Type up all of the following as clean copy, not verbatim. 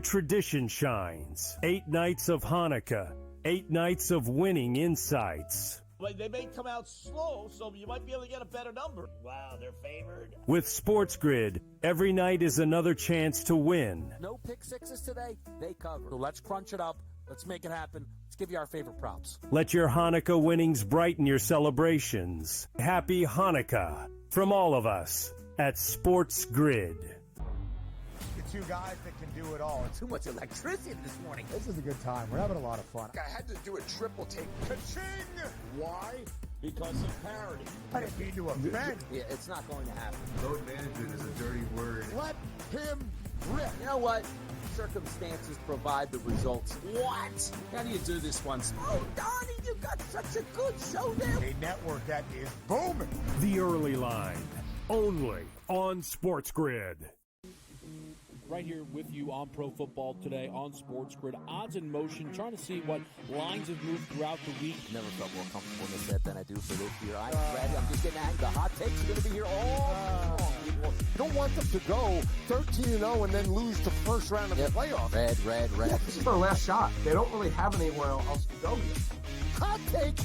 tradition shines. 8 nights of Hanukkah, 8 nights of winning insights. But they may come out slow, so you might be able to get a better number. Wow, they're favored. With SportsGrid, every night is another chance to win. No pick sixes today, they cover. So let's crunch it up. Let's make it happen. Let's give you our favorite props. Let your Hanukkah winnings brighten your celebrations. Happy Hanukkah from all of us at SportsGrid. Two guys that can do it all. Too much electricity this morning. This is a good time. We're having a lot of fun. I had to do a triple take. Ka-ching! Why? Because of parity. I didn't mean to offend. Yeah, it's not going to happen. Load management is a dirty word. Let him rip. You know what? Circumstances provide the results. What? How do you do this once? Oh, Donnie, you got such a good show there. A network that is booming. The Early Line, only on SportsGrid. Right here with you on Pro Football Today on SportsGrid. Odds in motion, trying to see what lines have moved throughout the week. Never felt more comfortable in this set than I do for this year. I'm ready. I'm just getting at the hot takes are going to be here all long. You don't want them to go 13-0 and then lose the first round of the playoff. Red. Yeah, this is their last shot. They don't really have anywhere else to go yet. Hot take.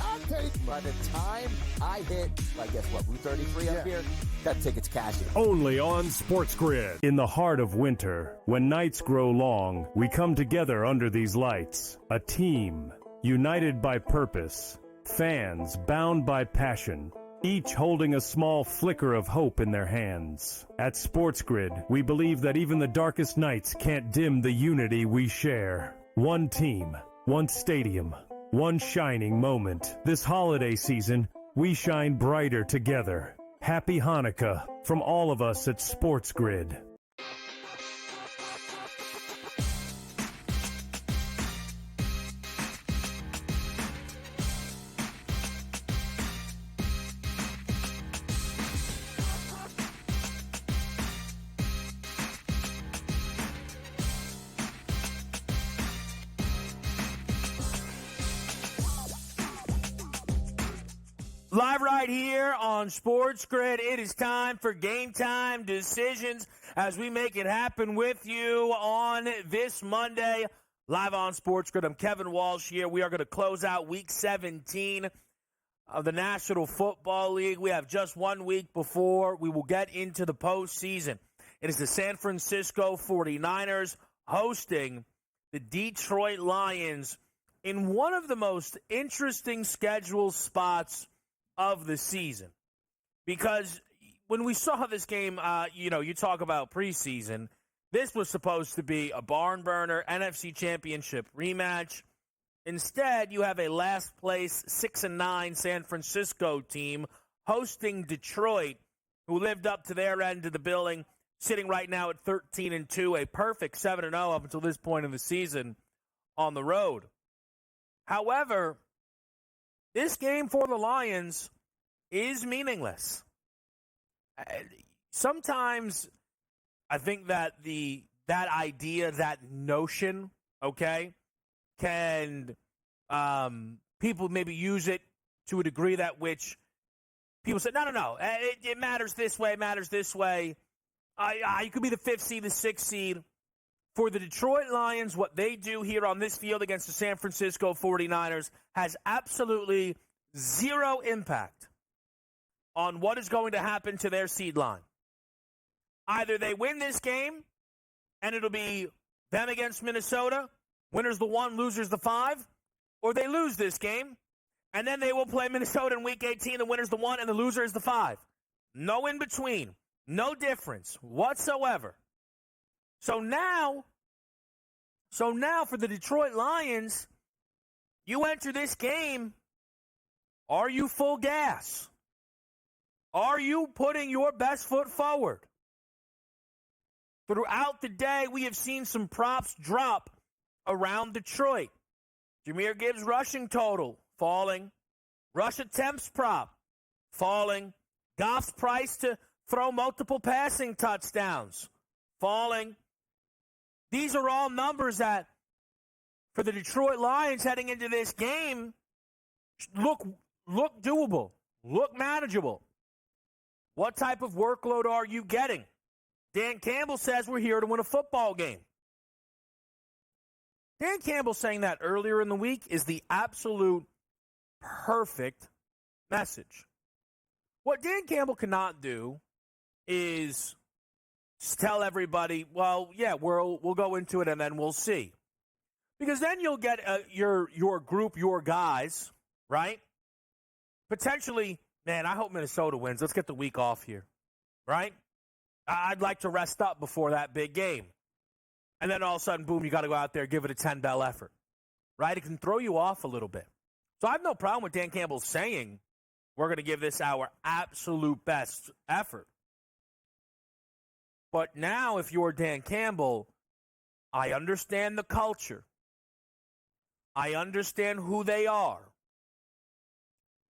By the time I hit, I guess what, Route 33 up here, that ticket's cashing. Only on SportsGrid. In the heart of winter, when nights grow long, we come together under these lights. A team, united by purpose. Fans, bound by passion. Each holding a small flicker of hope in their hands. At SportsGrid, we believe that even the darkest nights can't dim the unity we share. One team, one stadium, one shining moment. This holiday season, we shine brighter together. Happy Hanukkah from all of us at SportsGrid. Live right here on SportsGrid. It is time for Game Time decisions as we make it happen with you on this Monday. Live on SportsGrid. I'm Kevin Walsh here. We are going to close out Week 17 of the National Football League. We have just 1 week before we will get into the postseason. It is the San Francisco 49ers hosting the Detroit Lions in one of the most interesting schedule spots of the season. Because when we saw this game, you talk about preseason, this was supposed to be a barn burner NFC Championship rematch. Instead, you have a last place 6-9 San Francisco team hosting Detroit, who lived up to their end of the billing, sitting right now at 13-2, a perfect 7-0 up until this point in the season on the road. However, this game for the Lions is meaningless. Sometimes I think that that idea, that notion, okay, can people maybe use it to a degree that which people say, no, it matters this way, it matters this way. You could be the 5th seed, the 6th seed. For the Detroit Lions, what they do here on this field against the San Francisco 49ers has absolutely zero impact on what is going to happen to their seed line. Either they win this game, and it'll be them against Minnesota, winners the 1, losers the 5, or they lose this game, and then they will play Minnesota in Week 18, the winner's the 1, and the loser is the 5. No in between. No difference whatsoever. So now for the Detroit Lions, you enter this game, are you full gas? Are you putting your best foot forward? Throughout the day, we have seen some props drop around Detroit. Jahmyr Gibbs' rushing total falling. Rush attempts prop falling. Goff's price to throw multiple passing touchdowns falling. These are all numbers that, for the Detroit Lions heading into this game, look doable, look manageable. What type of workload are you getting? Dan Campbell says we're here to win a football game. Dan Campbell saying that earlier in the week is the absolute perfect message. What Dan Campbell cannot do is tell everybody, well, yeah, we'll go into it and then we'll see. Because then you'll get your group, your guys, right? Potentially, man, I hope Minnesota wins. Let's get the week off here, right? I'd like to rest up before that big game. And then all of a sudden, boom, you got to go out there, give it a 10-bell effort, right? It can throw you off a little bit. So I have no problem with Dan Campbell saying we're going to give this our absolute best effort. But now, if you're Dan Campbell, I understand the culture. I understand who they are.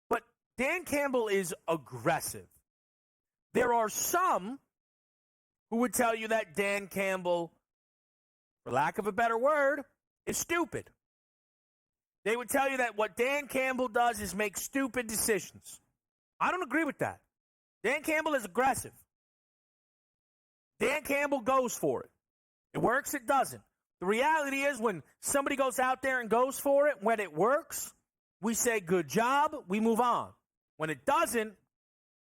But Dan Campbell is aggressive. There are some who would tell you that Dan Campbell, for lack of a better word, is stupid. They would tell you that what Dan Campbell does is make stupid decisions. I don't agree with that. Dan Campbell is aggressive. Dan Campbell goes for it. It works, it doesn't. The reality is when somebody goes out there and goes for it, when it works, we say good job, we move on. When it doesn't,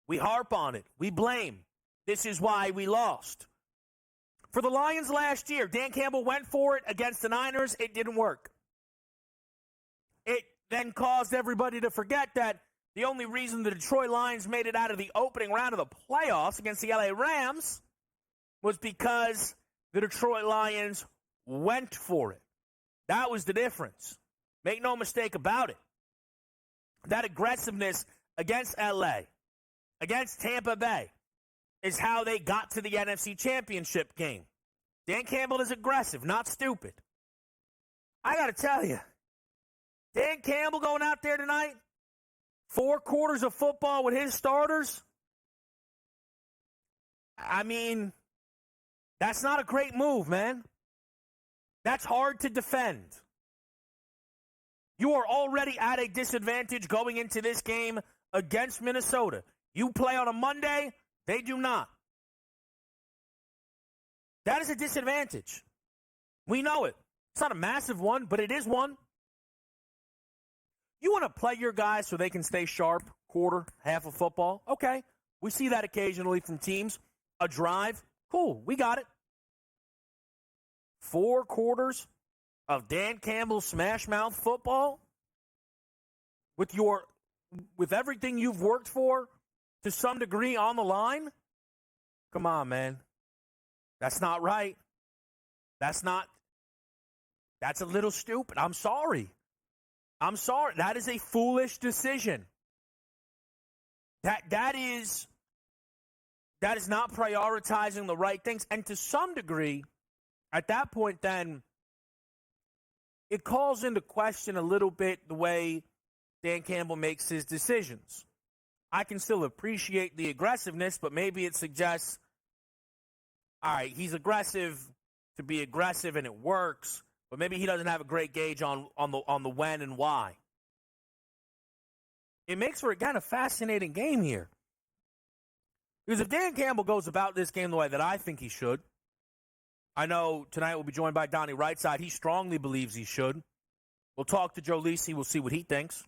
we harp on it. We blame. This is why we lost. For the Lions last year, Dan Campbell went for it against the Niners. It didn't work. It then caused everybody to forget that the only reason the Detroit Lions made it out of the opening round of the playoffs against the LA Rams was because the Detroit Lions went for it. That was the difference. Make no mistake about it. That aggressiveness against LA, against Tampa Bay, is how they got to the NFC Championship game. Dan Campbell is aggressive, not stupid. I got to tell you, Dan Campbell going out there tonight, 4 quarters of football with his starters, I mean, that's not a great move, man. That's hard to defend. You are already at a disadvantage going into this game against Minnesota. You play on a Monday, they do not. That is a disadvantage. We know it. It's not a massive one, but it is one. You want to play your guys so they can stay sharp, quarter, half of football? Okay. We see that occasionally from teams. A drive, cool, we got it. 4 quarters of Dan Campbell smash mouth football with everything you've worked for to some degree on the line? Come on, man. That's not right. That's a little stupid. I'm sorry. That is a foolish decision. That is not prioritizing the right things. And to some degree, at that point then, it calls into question a little bit the way Dan Campbell makes his decisions. I can still appreciate the aggressiveness, but maybe it suggests, all right, he's aggressive to be aggressive and it works, but maybe he doesn't have a great gauge on the when and why. It makes for, again, a fascinating game here. Because if Dan Campbell goes about this game the way that I think he should, I know tonight we'll be joined by Donnie Rightside. He strongly believes he should. We'll talk to Joe Lisi. We'll see what he thinks.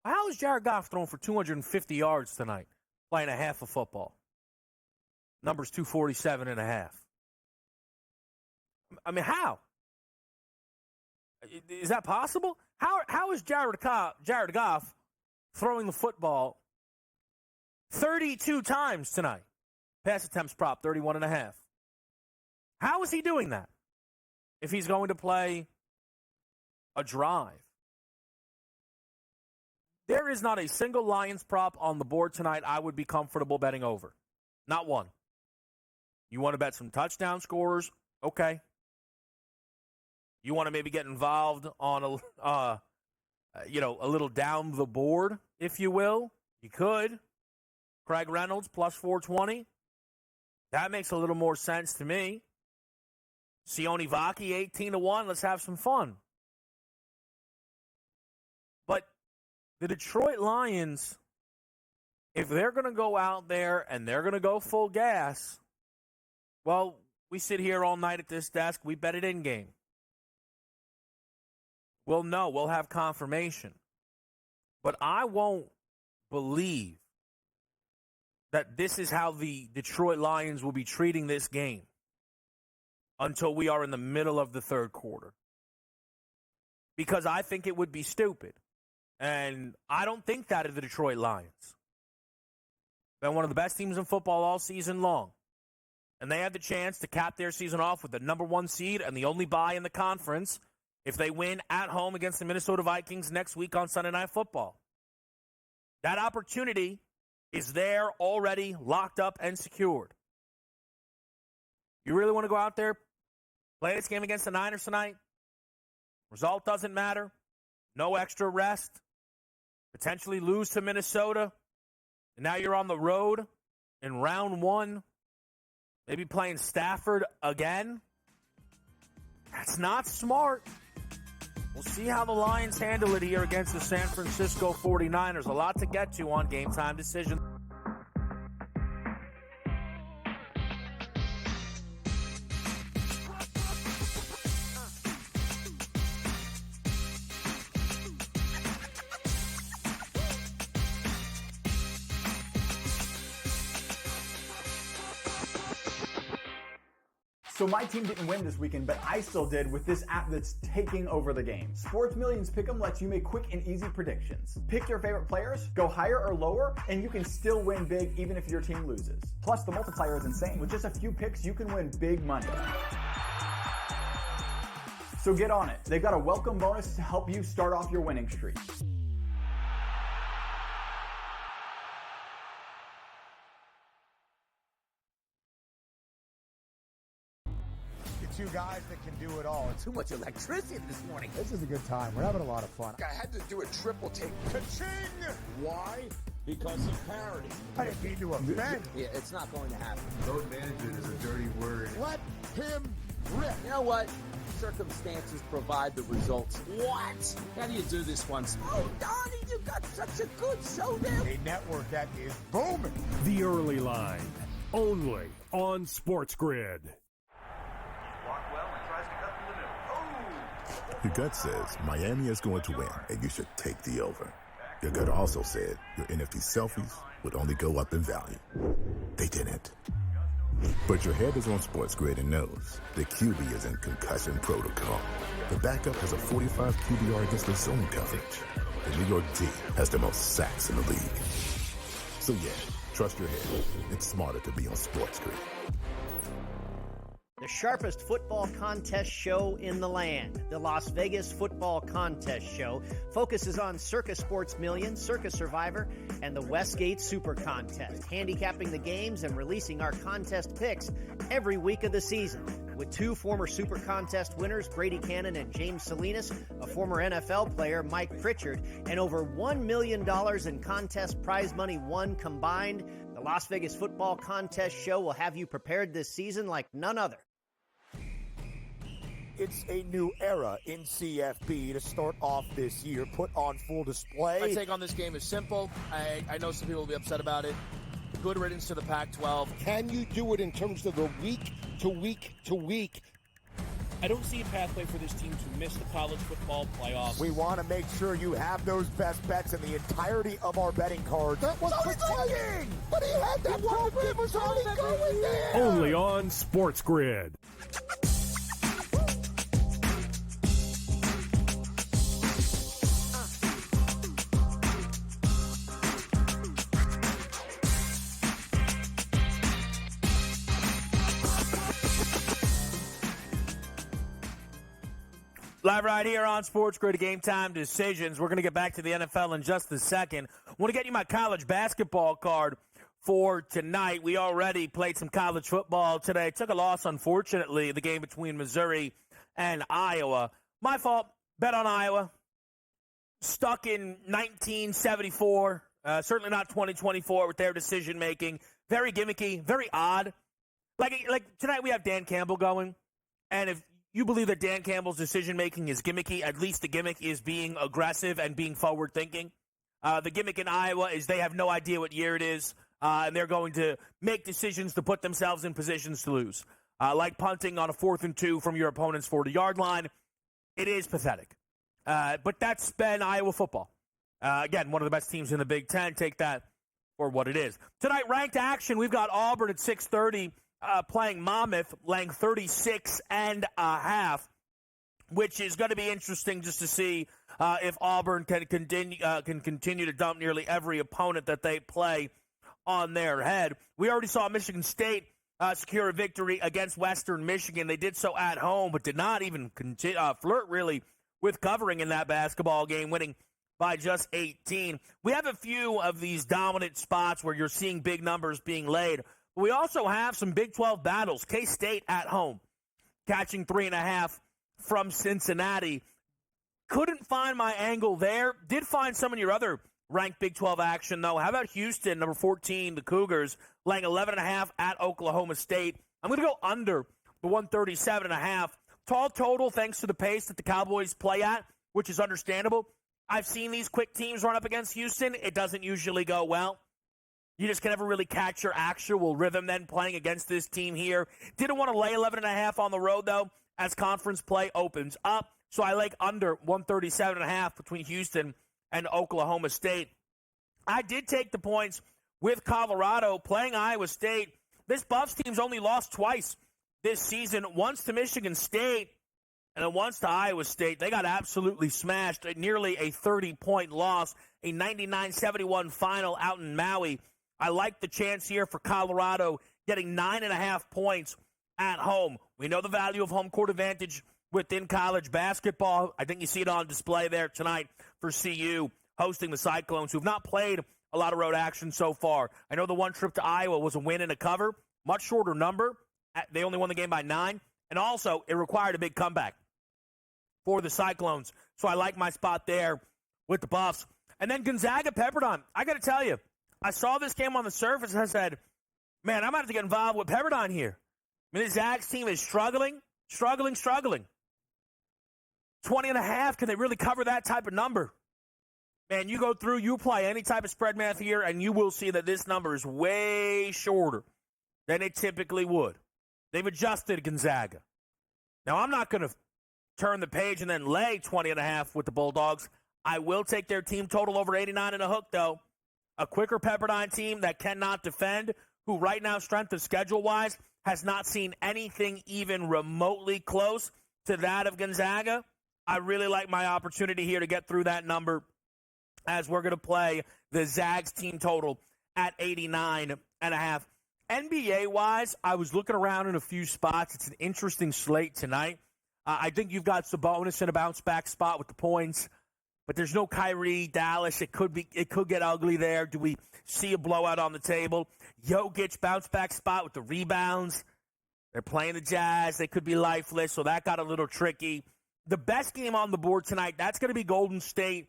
How is Jared Goff throwing for 250 yards tonight, playing a half of football? Number's 247 and a half. I mean, how? Is that possible? How is Jared Goff throwing the football 32 times tonight? Pass attempts prop, 31 and a half. How is he doing that if he's going to play a drive? There is not a single Lions prop on the board tonight I would be comfortable betting over. Not one. You want to bet some touchdown scorers? Okay. You want to maybe get involved on a little down the board, if you will? You could. Craig Reynolds plus 420. That makes a little more sense to me. Sione Vaki 18-1. Let's have some fun. But the Detroit Lions, if they're going to go out there and they're going to go full gas, well, we sit here all night at this desk. We bet it in game. We'll know. We'll have confirmation. But I won't believe that this is how the Detroit Lions will be treating this game until we are in the middle of the third quarter. Because I think it would be stupid. And I don't think that of the Detroit Lions. Been one of the best teams in football all season long. And they had the chance to cap their season off with the number 1 seed and the only bye in the conference if they win at home against the Minnesota Vikings next week on Sunday Night Football. That opportunity is there already, locked up and secured. You really want to go out there, play this game against the Niners tonight? Result doesn't matter. No extra rest. Potentially lose to Minnesota. And now you're on the road in round 1. Maybe playing Stafford again. That's not smart. We'll see how the Lions handle it here against the San Francisco 49ers. A lot to get to on Game Time Decision. So my team didn't win this weekend, but I still did with this app that's taking over the game. Sports Millions Pick'em lets you make quick and easy predictions. Pick your favorite players, go higher or lower, and you can still win big even if your team loses. Plus, the multiplier is insane. With just a few picks, you can win big money. So get on it. They've got a welcome bonus to help you start off your winning streak. Two guys that can do it all. Too much electricity this morning. This is a good time. We're having a lot of fun. I had to do a triple take. Ka-ching! Why? Because of parity. I didn't mean to offend. Yeah, it's not going to happen. Load management is a dirty word. Let him rip. You know what? Circumstances provide the results. What? How do you do this one? Oh, Donnie, you got such a good show there. A network that is booming. The Early Line, only on SportsGrid. Your gut says Miami is going to win, and you should take the over. Your gut also said your NFT selfies would only go up in value. They didn't. But your head is on SportsGrid and knows the QB is in concussion protocol. The backup has a 45 QBR against the zone coverage. The New York D has the most sacks in the league. So yeah, trust your head. It's smarter to be on SportsGrid. The sharpest football contest show in the land, the Las Vegas Football Contest Show, focuses on Circus Sports Million, Circus Survivor, and the Westgate Super Contest, handicapping the games and releasing our contest picks every week of the season. With 2 former Super Contest winners, Brady Cannon and James Salinas, a former NFL player, Mike Pritchard, and over $1 million in contest prize money won combined, the Las Vegas Football Contest Show will have you prepared this season like none other. It's a new era in CFB to start off this year, put on full display. My take on this game is simple. I know some people will be upset about it. Good riddance to the Pac-12. Can you do it in terms of the week to week to week? I don't see a pathway for this team to miss the college football playoffs. We want to make sure you have those best bets in the entirety of our betting cards. That was playing, but he had that program was already going there. Only on SportsGrid. Live right here on SportsGrid, Game Time Decisions. We're going to get back to the NFL in just a second. I want to get you my college basketball card for tonight. We already played some college football today. Took a loss, unfortunately, the game between Missouri and Iowa. My fault. Bet on Iowa. Stuck in 1974. Certainly not 2024 with their decision-making. Very gimmicky, very odd. Like tonight we have Dan Campbell going, and if you believe that Dan Campbell's decision-making is gimmicky, at least the gimmick is being aggressive and being forward-thinking. The gimmick in Iowa is they have no idea what year it is, and they're going to make decisions to put themselves in positions to lose. Like punting on a 4th and 2 from your opponent's 40-yard line. It is pathetic. But that's been Iowa football. Again, one of the best teams in the Big Ten. Take that for what it is. Tonight, ranked action, we've got Auburn at 6:30 playing Monmouth, laying 36.5, which is going to be interesting just to see if Auburn can continue to dump nearly every opponent that they play on their head. We already saw Michigan State secure a victory against Western Michigan. They did so at home, but did not even flirt really with covering in that basketball game, winning by just 18. We have a few of these dominant spots where you're seeing big numbers being laid. But we also have some Big 12 battles. K-State at home, catching 3.5 from Cincinnati. Couldn't find my angle there. Did find some of your other ranked Big 12 action, though. How about Houston, number 14, the Cougars, laying 11.5 at Oklahoma State? I'm going to go under the 137.5. Tall total, thanks to the pace that the Cowboys play at, which is understandable. I've seen these quick teams run up against Houston. It doesn't usually go well. You just can never really catch your actual rhythm then playing against this team here. Didn't want to lay 11.5 on the road, though, as conference play opens up. So I like under 137.5 between Houston and Oklahoma State. I did take the points with Colorado playing Iowa State. This Buffs team's only lost twice this season, once to Michigan State and then once to Iowa State. They got absolutely smashed, nearly a 30-point loss, a 99-71 final out in Maui. I like the chance here for Colorado getting 9.5 points at home. We know the value of home court advantage within college basketball. I think you see it on display there tonight for CU hosting the Cyclones, who have not played a lot of road action so far. I know the one trip to Iowa was a win and a cover, much shorter number. They only won the game by 9, and also it required a big comeback for the Cyclones. So I like my spot there with the Buffs. And then Gonzaga, Pepperdine. I got to tell you, I saw this game on the surface and I said, man, I might have to get involved with Pepperdine here. I mean, the Zags team is struggling. 20.5, can they really cover that type of number? Man, you go through, you apply any type of spread math here, and you will see that this number is way shorter than it typically would. They've adjusted Gonzaga. Now, I'm not going to turn the page and then lay 20.5 with the Bulldogs. I will take their team total over 89 and a hook, though. A quicker Pepperdine team that cannot defend, who right now, strength of schedule-wise, has not seen anything even remotely close to that of Gonzaga. I really like my opportunity here to get through that number as we're going to play the Zags team total at 89.5. NBA-wise, I was looking around in a few spots. It's an interesting slate tonight. I think you've got Sabonis in a bounce-back spot with the points, but there's no Kyrie, Dallas. It could get ugly there. Do we see a blowout on the table? Jokic, bounce-back spot with the rebounds. They're playing the Jazz. They could be lifeless, so that got a little tricky. The best game on the board tonight, that's going to be Golden State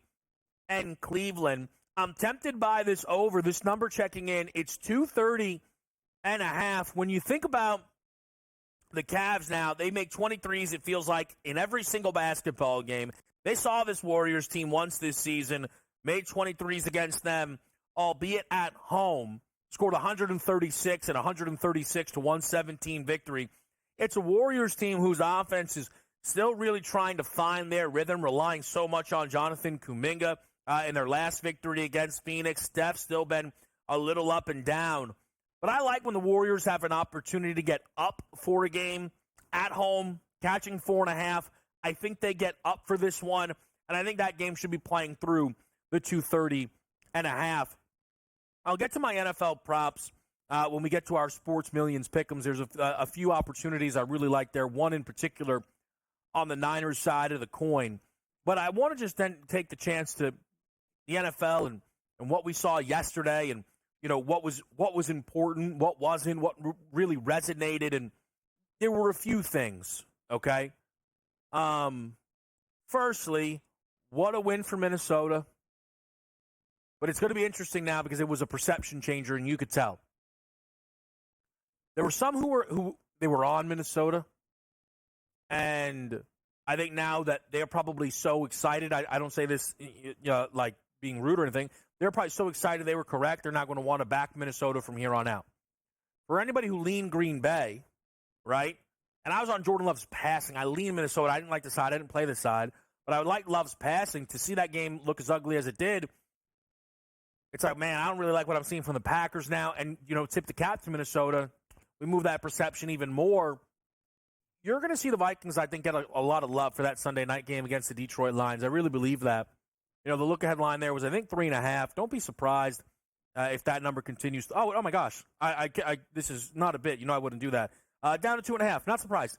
and Cleveland. I'm tempted by this over, this number checking in. It's 230.5. When you think about the Cavs now, they make 23s, it feels like, in every single basketball game. They saw this Warriors team once this season, made 23s against them, albeit at home, scored 136 and 136 to 117 victory. It's a Warriors team whose offense is still really trying to find their rhythm, relying so much on Jonathan Kuminga in their last victory against Phoenix. Steph's still been a little up and down. But I like when the Warriors have an opportunity to get up for a game at home, catching 4.5. I think they get up for this one, and I think that game should be playing through the 230.5. I'll get to my NFL props when we get to our Sports Millions pick'ems. There's a few opportunities I really like there, one in particular on the Niners side of the coin. But I want to just then take the chance to the NFL and what we saw yesterday and, you know, what was important, what wasn't, what really resonated. And there were a few things, okay? Firstly, what a win for Minnesota. But it's going to be interesting now because it was a perception changer, and you could tell. There were some who were on Minnesota, and I think now that they're probably so excited, I don't say this like being rude or anything, they're probably so excited they were correct, they're not going to want to back Minnesota from here on out. For anybody who leaned Green Bay, right, and I was on Jordan Love's passing, I leaned Minnesota, I didn't like the side, I didn't play the side, But I would like Love's passing. To see that game look as ugly as it did, it's like, man, I don't really like what I'm seeing from the Packers now. And, tip the cap to Minnesota. We move that perception even more. You're going to see the Vikings, I think, get a lot of love for that Sunday night game against the Detroit Lions. I really believe that. The look-ahead line there was, I think, 3.5. Don't be surprised if that number continues. Oh my gosh. I this is not a bit. I wouldn't do that. Down to 2.5. Not surprised.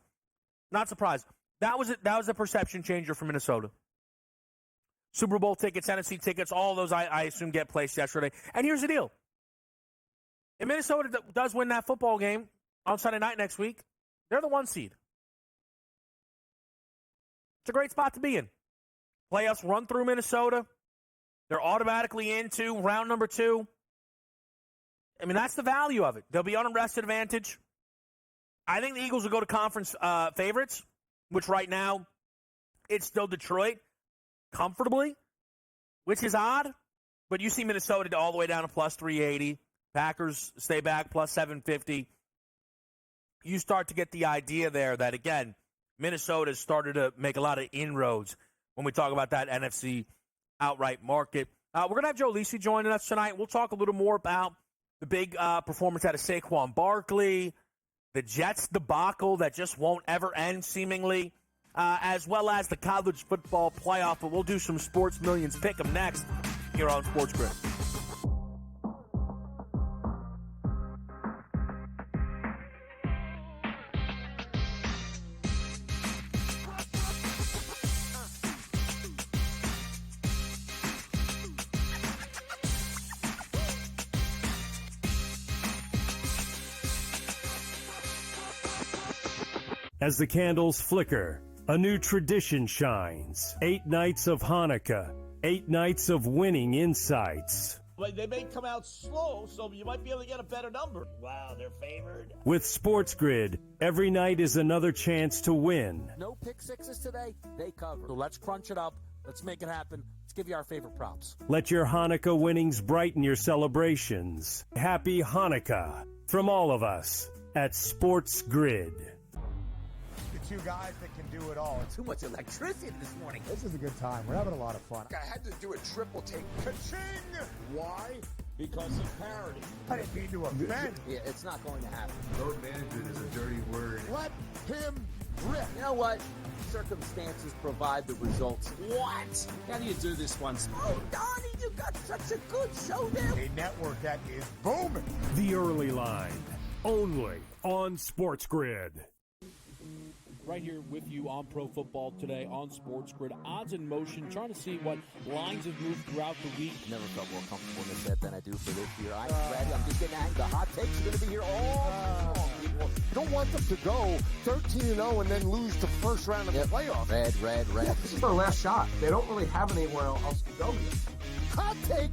Not surprised. That was it. That was a perception changer for Minnesota. Super Bowl tickets, NFC tickets, all those, I assume, get placed yesterday. And here's the deal. If Minnesota does win that football game on Sunday night next week, they're the 1 seed. It's a great spot to be in. Playoffs run through Minnesota. They're automatically into round number 2. I mean, that's the value of it. They'll be on a rest advantage. I think the Eagles will go to conference favorites, which right now it's still Detroit comfortably, which is odd. But you see Minnesota all the way down to plus 380. Packers stay back plus 750. You start to get the idea there that, again, Minnesota has started to make a lot of inroads when we talk about that NFC outright market. We're going to have Joe Lisi joining us tonight. We'll talk a little more about the big performance out of Saquon Barkley, the Jets debacle that just won't ever end, seemingly, as well as the college football playoff. But we'll do some Sports Millions Pick'em next here on SportsGrid. As the candles flicker, a new tradition shines. 8 nights of Hanukkah, 8 nights of winning insights. Well, they may come out slow, so you might be able to get a better number. Wow, they're favored. With SportsGrid, every night is another chance to win. No pick sixes today, they cover. So let's crunch it up. Let's make it happen. Let's give you our favorite props. Let your Hanukkah winnings brighten your celebrations. Happy Hanukkah from all of us at SportsGrid. Two guys that can do it all. Too much electricity this morning. This is a good time. We're having a lot of fun. I had to do a triple take. Ka-ching! Why? Because of parity. I didn't mean to offend. Yeah, it's not going to happen. Load management is a dirty word. Let him rip. You know what? Circumstances provide the results. What? How do you do this one? Oh, Donnie, you got such a good show there. A network that is booming. The early line, only on SportsGrid. Right here with you on Pro Football Today on SportsGrid. Odds in motion, trying to see what lines have moved throughout the week. Never felt more comfortable in this bet than I do for this year. I'm ready. I'm just getting angry. The hot takes are going to be here all long, people. You don't want them to go 13-0 and then lose the first round of the playoffs. Red. This is their last shot. They don't really have anywhere else to go yet. Hot take.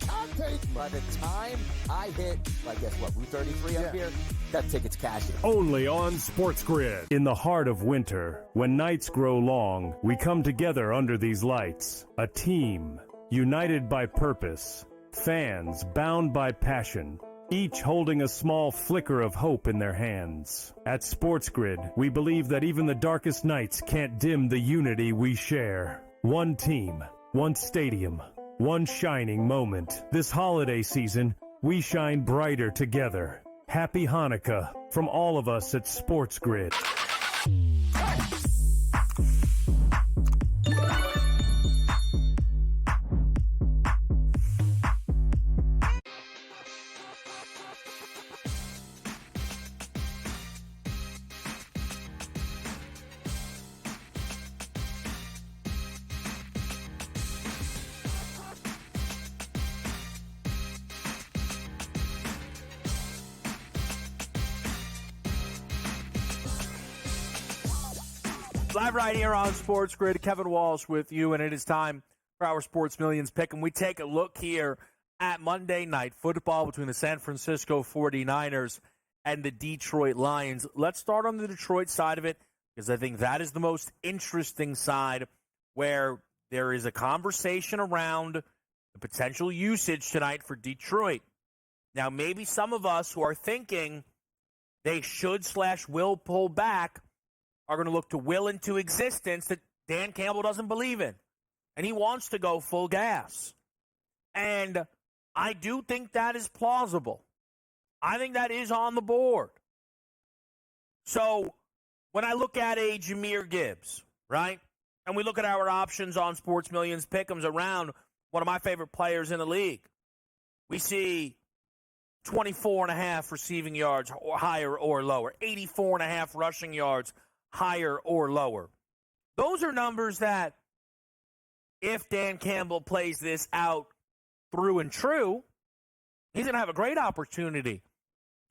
By the time I hit, I guess what, Route 33 up here, that ticket's cashing. Only on SportsGrid. In the heart of winter, when nights grow long, we come together under these lights. A team, united by purpose. Fans, bound by passion. Each holding a small flicker of hope in their hands. At SportsGrid, we believe that even the darkest nights can't dim the unity we share. One team, one stadium, one shining moment. This holiday season, we shine brighter together. Happy Hanukkah from all of us at SportsGrid. Live right here on SportsGrid, Kevin Walsh with you, and it is time for our Sports Millions pick. And we take a look here at Monday Night Football between the San Francisco 49ers and the Detroit Lions. Let's start on the Detroit side of it, because I think that is the most interesting side, where there is a conversation around the potential usage tonight for Detroit. Now, maybe some of us who are thinking they should/will pull back are going to look to will into existence that Dan Campbell doesn't believe in. and he wants to go full gas. And I do think that is plausible. I think that is on the board. So when I look at a Jahmyr Gibbs, right, and we look at our options on Sports Millions Pick'ems around one of my favorite players in the league, we see 24.5 receiving yards or higher or lower, 84.5 rushing yards higher or lower. Those are numbers that, if Dan Campbell plays this out through and true, he's going to have a great opportunity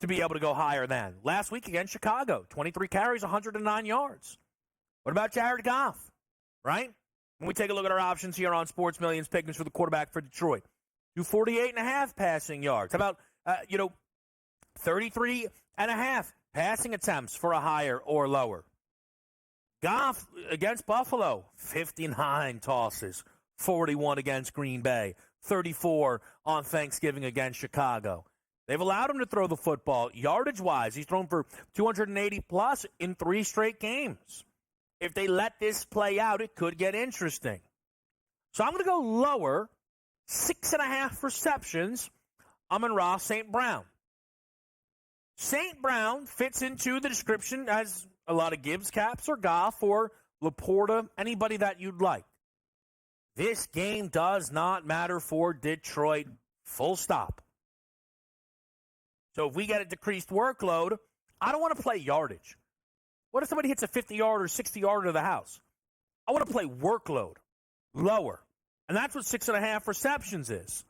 to be able to go higher than. Last week against Chicago, 23 carries, 109 yards. What about Jared Goff, right? When we take a look at our options here on Sports Millions Pick'ems for the quarterback for Detroit, do 48.5 passing yards. How about, 33.5 passing attempts for a higher or lower? Goff against Buffalo, 59 tosses, 41 against Green Bay, 34 on Thanksgiving against Chicago. They've allowed him to throw the football. Yardage-wise, he's thrown for 280-plus in 3 straight games. If they let this play out, it could get interesting. So I'm going to go lower, 6.5 receptions, Amon-Ra St. Brown. St. Brown fits into the description as a lot of Gibbs caps or Goff or Laporta, anybody that you'd like. This game does not matter for Detroit, full stop. So if we get a decreased workload, I don't want to play yardage. What if somebody hits a 50-yard or 60-yard to the house? I want to play workload, lower. And that's what 6.5 receptions is.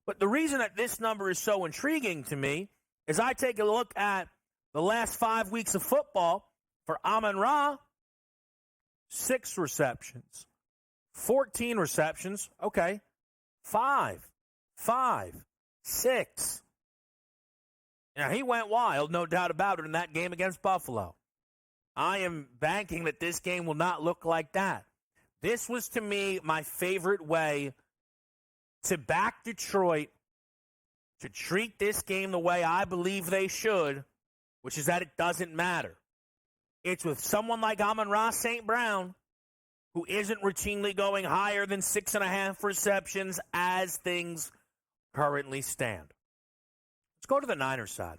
But the reason that this number is so intriguing to me is I take a look at the last 5 weeks of football for Amon-Ra, 6 receptions. 14 receptions, okay. 5, 6. Now, he went wild, no doubt about it, in that game against Buffalo. I am banking that this game will not look like that. This was, to me, my favorite way to back Detroit, to treat this game the way I believe they should, which is that it doesn't matter. It's with someone like Amon-Ra St. Brown, who isn't routinely going higher than 6.5 receptions as things currently stand. Let's go to the Niners side.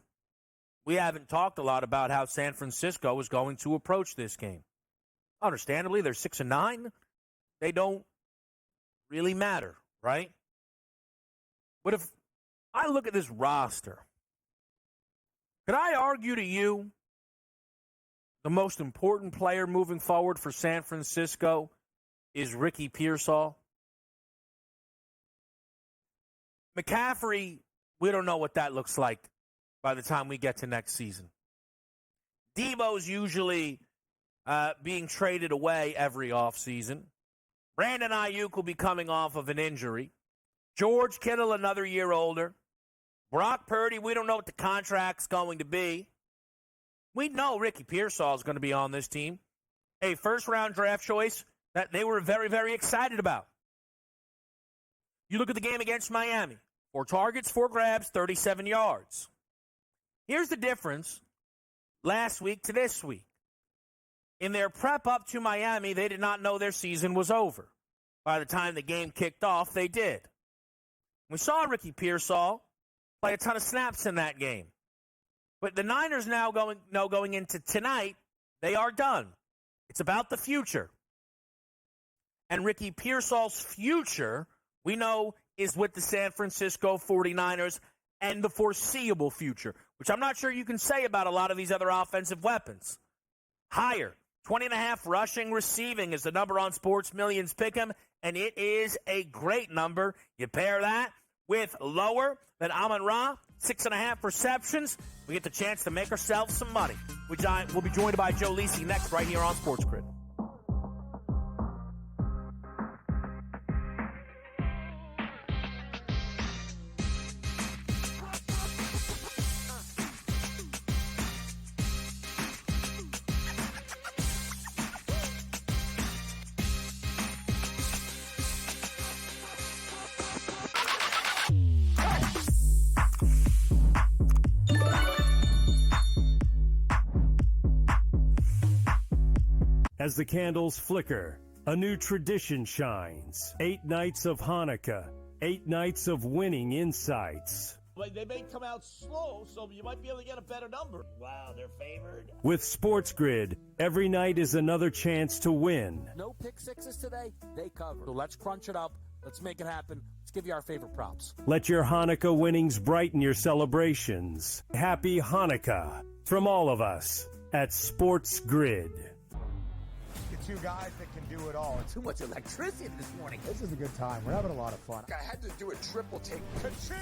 We haven't talked a lot about how San Francisco is going to approach this game. Understandably, they're 6-9. They don't really matter, right? But if I look at this roster, could I argue to you the most important player moving forward for San Francisco is Ricky Pearsall? McCaffrey, we don't know what that looks like by the time we get to next season. Debo's usually being traded away every offseason. Brandon Ayuk will be coming off of an injury. George Kittle, another year older. Brock Purdy, we don't know what the contract's going to be. We know Ricky Pearsall is going to be on this team. A first-round draft choice that they were very, very excited about. You look at the game against Miami. 4 targets, 4 grabs, 37 yards. Here's the difference last week to this week. In their prep up to Miami, they did not know their season was over. By the time the game kicked off, they did. We saw Ricky Pearsall play a ton of snaps in that game. But the Niners now going into tonight, they are done. It's about the future. And Ricky Pearsall's future, we know, is with the San Francisco 49ers and the foreseeable future, which I'm not sure you can say about a lot of these other offensive weapons. Higher, 20.5 rushing, receiving is the number on Sports Millions Pick'em, and it is a great number. You pair that with lower than Amon-Ra, 6.5 receptions, we get the chance to make ourselves some money. We'll be joined by Joe Lisi next right here on SportsGrid. As the candles flicker A new tradition shines. 8 nights of Hanukkah. 8 nights of winning insights. Like, they may come out slow, so you might be able to get a better number. Wow, they're favored. With SportsGrid, every night is another chance to win. No pick sixes today, they cover. So let's crunch it up. Let's make it happen. Let's give you our favorite props. Let your Hanukkah winnings brighten your celebrations. Happy Hanukkah from all of us at SportsGrid. The two guys that can do it all. Too much electricity this morning. This is a good time. We're having a lot of fun. I had to do a triple take. Ka-ching!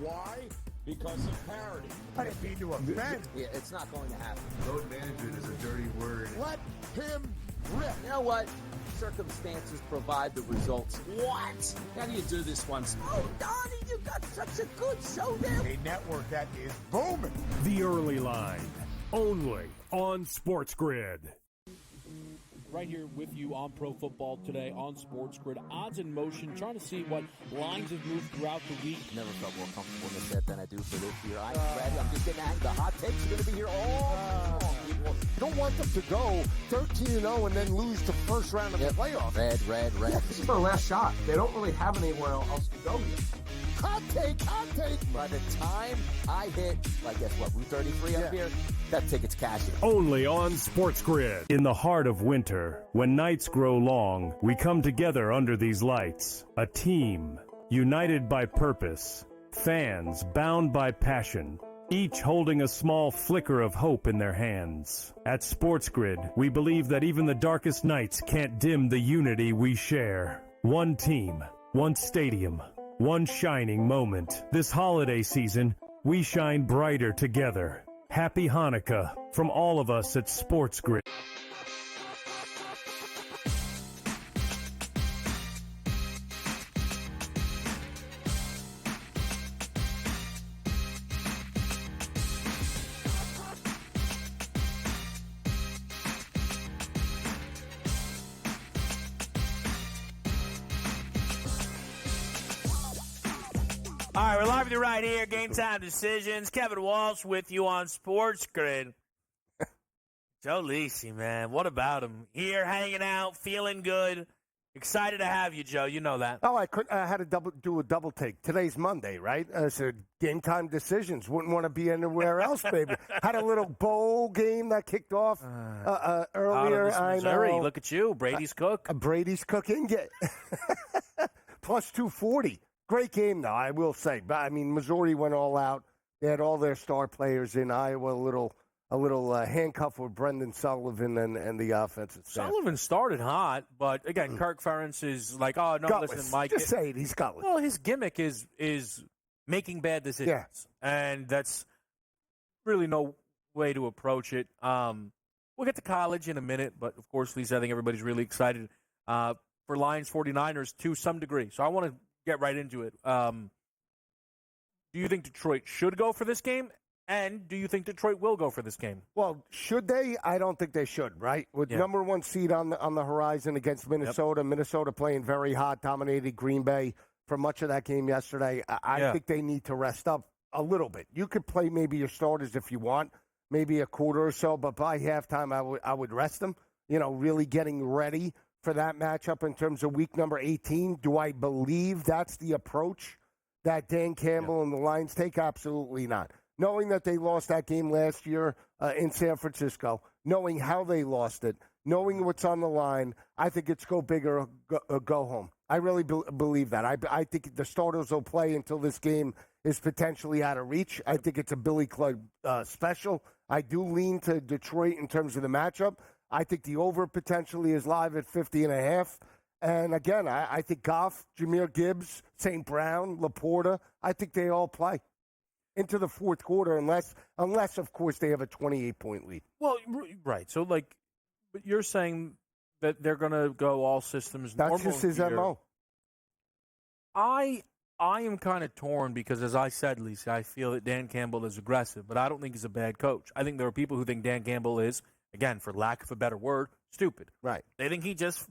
Why? Because of parity. I didn't mean to offend. Yeah, it's not going to happen. Load management is a dirty word. Let him rip. You know what? Circumstances provide the results. What? How do you do this one? Oh, Donnie, you got such a good show there. A network that is booming. The Early Line, only on SportsGrid. Right here with you on Pro Football Today on SportsGrid. Odds in motion, trying to see what lines have moved throughout the week. Never felt more comfortable in this set than I do for this year. I'm ready. I'm just getting at the hot takes are going to be here all long, people. You don't want them to go 13-0 and then lose the first round of the playoffs. Red. This is their last shot. They don't really have anywhere else to go yet. Hot take. By the time I hit, I guess what, Route 33 up here, that ticket's cashing. Only on SportsGrid. In the heart of winter, when nights grow long, we come together under these lights. A team, united by purpose. Fans, bound by passion. Each holding a small flicker of hope in their hands. At SportsGrid, we believe that even the darkest nights can't dim the unity we share. One team, one stadium, one shining moment. This holiday season, we shine brighter together. Happy Hanukkah from all of us at SportsGrid. All right, we're live with you right here. Game Time Decisions. Kevin Walsh with you on SportsGrid. Joe Lisi, man, what about him? Here, hanging out, feeling good. Excited to have you, Joe. You know that. Oh, I had to do a double take. Today's Monday, right? I said Game Time Decisions. Wouldn't want to be anywhere else, baby. Had a little bowl game that kicked off earlier. Out of Missouri. I know. Look at you, Brady's cook. Brady's cooking. Plus 240. Great game, though, I will say. But I mean, Missouri went all out. They had all their star players in Iowa. A little handcuff with Brendan Sullivan and the offensive staff. Sullivan started hot, but again, Kirk Ferentz is like, oh no, gutless. listen, Mike. Just say it. He's gutless. Well, his gimmick is making bad decisions, and that's really no way to approach it. We'll get to college in a minute, but of course, Lisa, I think everybody's really excited for Lions 49ers to some degree. So I want to get right into it. Do you think Detroit should go for this game? And do you think Detroit will go for this game? Well, should they? I don't think they should, right? With number one seed on the horizon against Minnesota, Minnesota playing very hot, dominated Green Bay for much of that game yesterday. I think they need to rest up a little bit. You could play maybe your starters if you want, maybe a quarter or so, but by halftime I would rest them, really getting ready for that matchup in terms of week number 18. Do I believe that's the approach that Dan Campbell and the Lions take? Absolutely not. Knowing that they lost that game last year in San Francisco, knowing how they lost it, knowing what's on the line, I think it's go big or go home. I really believe that. I think the starters will play until this game is potentially out of reach. I think it's a Billy Club special. I do lean to Detroit in terms of the matchup. I think the over potentially is live at 50.5. And again, I think Goff, Jahmyr Gibbs, St. Brown, Laporta, I think they all play into the fourth quarter unless of course, they have a 28-point lead. Well, right. So, but you're saying that they're going to go all systems normal. That's just his MO. I am kind of torn because, as I said, Lisa, I feel that Dan Campbell is aggressive, but I don't think he's a bad coach. I think there are people who think Dan Campbell is, again, for lack of a better word, stupid. Right. They think he just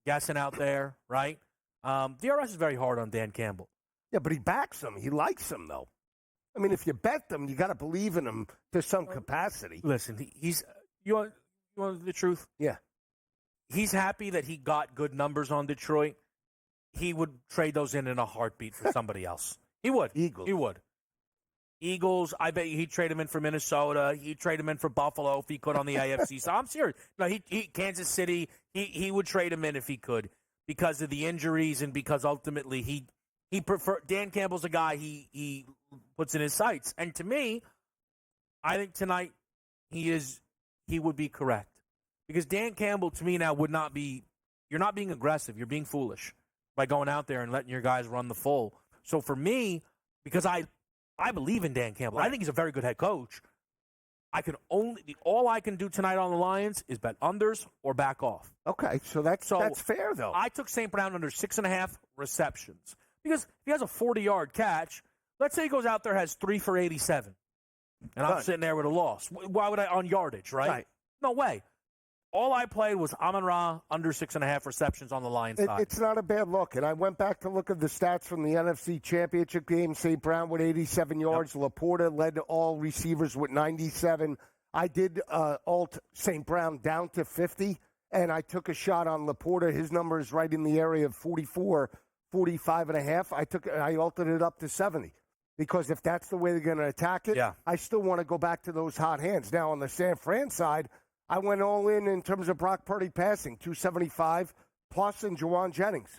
guessing out there, right? DRS is very hard on Dan Campbell. Yeah, but he backs him. He likes him, though. I mean, if you bet them, you got to believe in him to some capacity. Listen, he's you want the truth? Yeah. he's happy that he got good numbers on Detroit. He would trade those in a heartbeat for somebody else. He would. Eagles. He would. Eagles, I bet you he'd trade him in for Minnesota. He'd trade him in for Buffalo if he could on the AFC. So I'm serious. No, he Kansas City, he would trade him in if he could because of the injuries and because ultimately he Dan Campbell's a guy he puts in his sights. And to me, I think tonight he would be correct. Because Dan Campbell to me now would not be, you're not being aggressive, you're being foolish by going out there and letting your guys run the full. So for me, because I believe in Dan Campbell. Right. I think he's a very good head coach. All I can do tonight on the Lions is bet unders or back off. Okay, so that's fair though. I took St. Brown under 6.5 receptions because if he has a 40-yard catch, let's say he goes out there has 3 for 87, and I'm sitting there with a loss. Why would I on yardage? Right? No way. All I played was Amon-Ra under 6.5 receptions on the Lions side. It's not a bad look. And I went back to look at the stats from the NFC Championship game. St. Brown with 87 yards. Yep. Laporta led all receivers with 97. I did alt St. Brown down to 50, and I took a shot on Laporta. His number is right in the area of 44, 45.5. I altered it up to 70. Because if that's the way they're going to attack it, I still want to go back to those hot hands. Now, on the San Fran side, I went all in terms of Brock Purdy passing, 275 plus, and Juwan Jennings.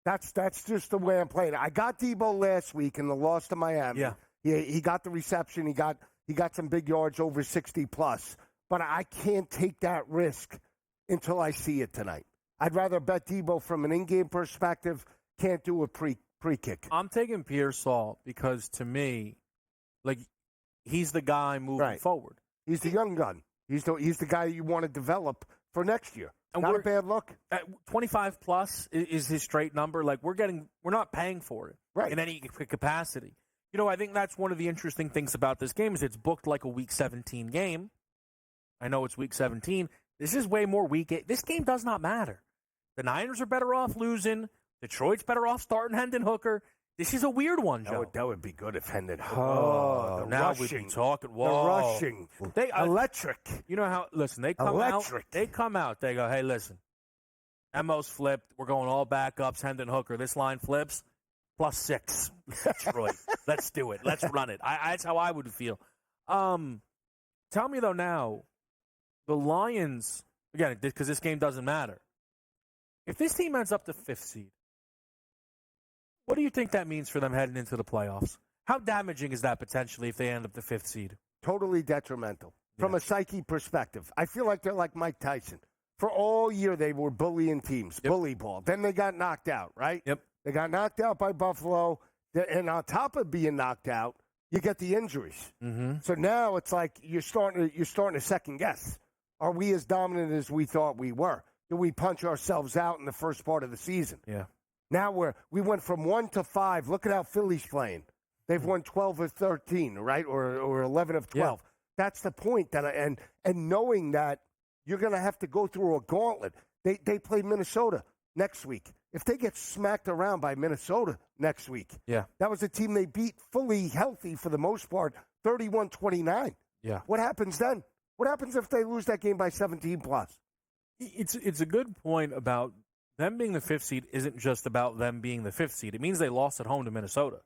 That's just the way I'm playing. I got Debo last week in the loss to Miami. Yeah, he got the reception. He got some big yards over 60 plus. But I can't take that risk until I see it tonight. I'd rather bet Debo from an in-game perspective. Can't do a pre-kick. I'm taking Pearsall because to me, like he's the guy moving forward. He's the young gun. He's the guy you want to develop for next year. And not a bad look. 25 plus is his straight number. Like we're not paying for it in any capacity. You know, I think that's one of the interesting things about this game is it's booked like a Week 17 game. I know it's Week 17. This is way more Week 8. This game does not matter. The Niners are better off losing. Detroit's better off starting Hendon Hooker. This is a weird one, Joe. That would be good if Hendon Hooker. Oh, now we'd be talking. Whoa. The rushing. Electric. You know how, listen, they come out. They go, hey, listen, Emo's flipped. We're going all backups. Hendon Hooker. This line flips. +6. Detroit. Let's do it. Let's run it. That's how I would feel. Tell me, though, now, the Lions, again, because this game doesn't matter. If this team ends up the 5th seed, what do you think that means for them heading into the playoffs? How damaging is that potentially if they end up the 5th seed? Totally detrimental. From a psyche perspective. I feel like they're like Mike Tyson. For all year, they were bullying teams, bully ball. Then they got knocked out, right? Yep. They got knocked out by Buffalo. And on top of being knocked out, you get the injuries. Mm-hmm. So now it's like you're starting to second guess. Are we as dominant as we thought we were? Did we punch ourselves out in the first part of the season? Yeah. Now we went from 1 to 5. Look at how Philly's playing. They've won 12 of 13, right, or 11 of 12. Yeah. That's the point. And knowing that you're going to have to go through a gauntlet. They play Minnesota next week. If they get smacked around by Minnesota next week, that was a team they beat fully healthy for the most part, 31-29. Yeah. What happens then? What happens if they lose that game by 17 plus? It's a good point about them being the 5th seed isn't just about them being the 5th seed. It means they lost at home to Minnesota,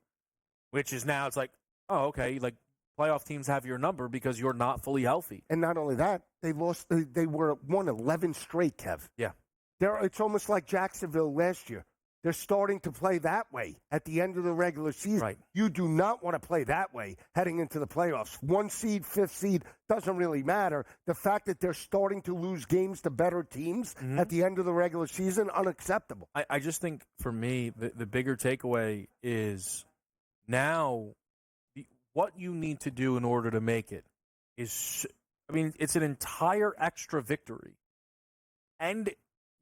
which is now it's like, oh, okay, like playoff teams have your number because you're not fully healthy. And not only that, they lost. They won 11 straight, Kev. Yeah. It's almost like Jacksonville last year. They're starting to play that way at the end of the regular season. Right. You do not want to play that way heading into the playoffs. 1 seed, 5th seed, doesn't really matter. The fact that they're starting to lose games to better teams at the end of the regular season, unacceptable. I just think, for me, the bigger takeaway is now what you need to do in order to make it is, it's an entire extra victory. And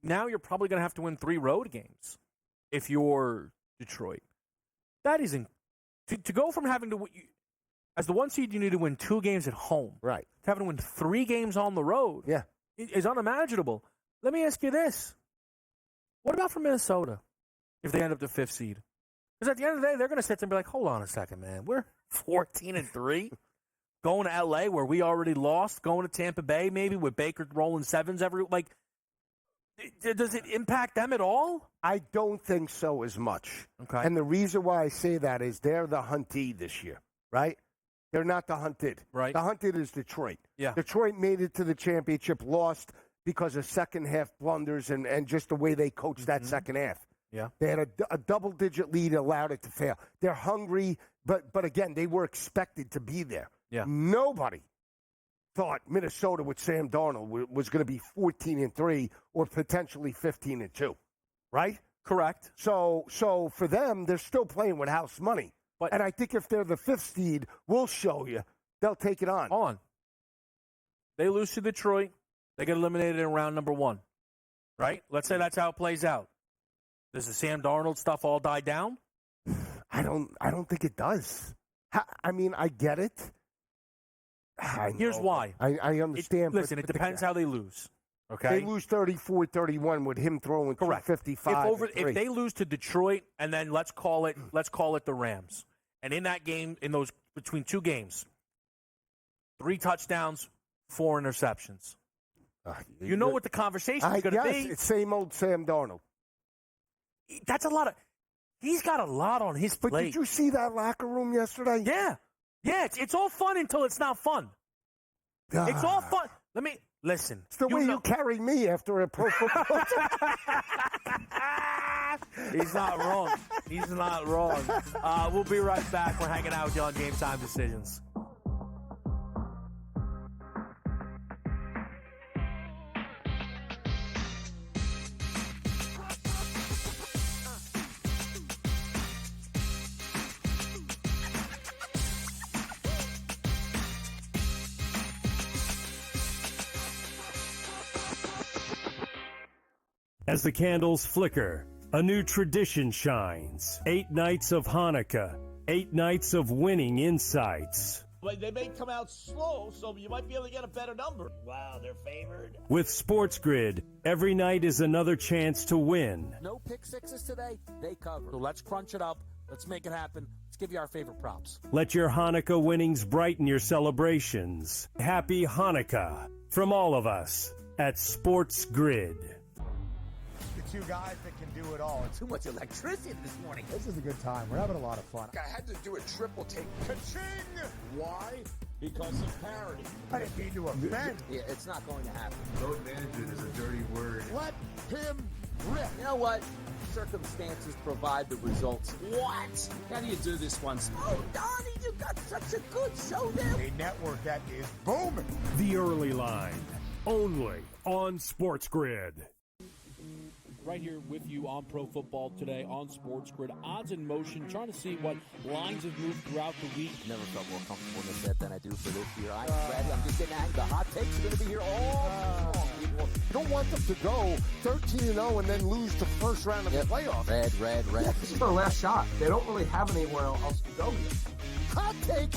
now you're probably going to have to win 3 road games. If you're Detroit, that isn't to go from having to as the 1 seed, you need to win 2 games at home, right? To having to win 3 games on the road, is unimaginable. Let me ask you this: what about for Minnesota if they end up the 5th seed? Because at the end of the day, they're going to sit there and be like, "Hold on a second, man. We're 14-3, going to LA where we already lost, going to Tampa Bay maybe with Baker rolling 7s every like." Does it impact them at all? I don't think so as much. Okay. And the reason why I say that is they're the huntee this year, right? They're not the hunted. Right. The hunted is Detroit. Yeah. Detroit made it to the championship, lost because of second-half blunders and just the way they coached that second half. Yeah. They had a double-digit lead, allowed it to fail. They're hungry, but again, they were expected to be there. Yeah. Nobody thought Minnesota with Sam Darnold was going to be 14-3 or potentially 15-2, right? Correct. So for them, they're still playing with house money. And I think if they're the fifth seed, we'll show you they'll take it on. Hold on. They lose to Detroit. They get eliminated in round number 1, right? Let's say that's how it plays out. Does the Sam Darnold stuff all die down? I don't think it does. I mean, I get it. Here's why. I understand. Listen, it depends how they lose. Okay, they lose 34-31 with him throwing 55. If they lose to Detroit, and then let's call it the Rams, and in that game, in those between two games, 3 touchdowns, 4 interceptions. You know what the conversation is going to be? It's same old Sam Darnold. That's a lot of. He's got a lot on his plate. But did you see that locker room yesterday? Yeah. It's all fun until it's not fun. It's all fun. Listen. It's the way you carry me after a pro football. He's not wrong. He's not wrong. We'll be right back. We're hanging out with you on Game Time Decisions. As the candles flicker, a new tradition shines. 8 nights of Hanukkah, 8 nights of winning insights. Well, they may come out slow, so you might be able to get a better number. Wow, they're favored. With SportsGrid, every night is another chance to win. No pick sixes today, they cover. So let's crunch it up. Let's make it happen. Let's give you our favorite props. Let your Hanukkah winnings brighten your celebrations. Happy Hanukkah from all of us at SportsGrid. The two guys that can do it all. Too much electricity this morning. This is a good time. We're having a lot of fun. I had to do a triple take. Ka-ching! Why? Because of parity. I didn't mean to offend. Yeah, it's not going to happen. Load management is a dirty word. Let him rip. You know what? Circumstances provide the results. What? How do you do this one? Oh, Donnie, you got such a good show there. A network that is booming. The Early Line, only on SportsGrid. Right here with you on Pro Football Today on SportsGrid. Odds in motion, trying to see what lines have moved throughout the week. Never felt more comfortable in this bet than I do for this year. I'm ready. I'm just getting angry. The hot takes are going to be here all long, people. You don't want them to go 13-0 and then lose the first round of the playoffs. Red. This is their last shot. They don't really have anywhere else to go yet. Hot take.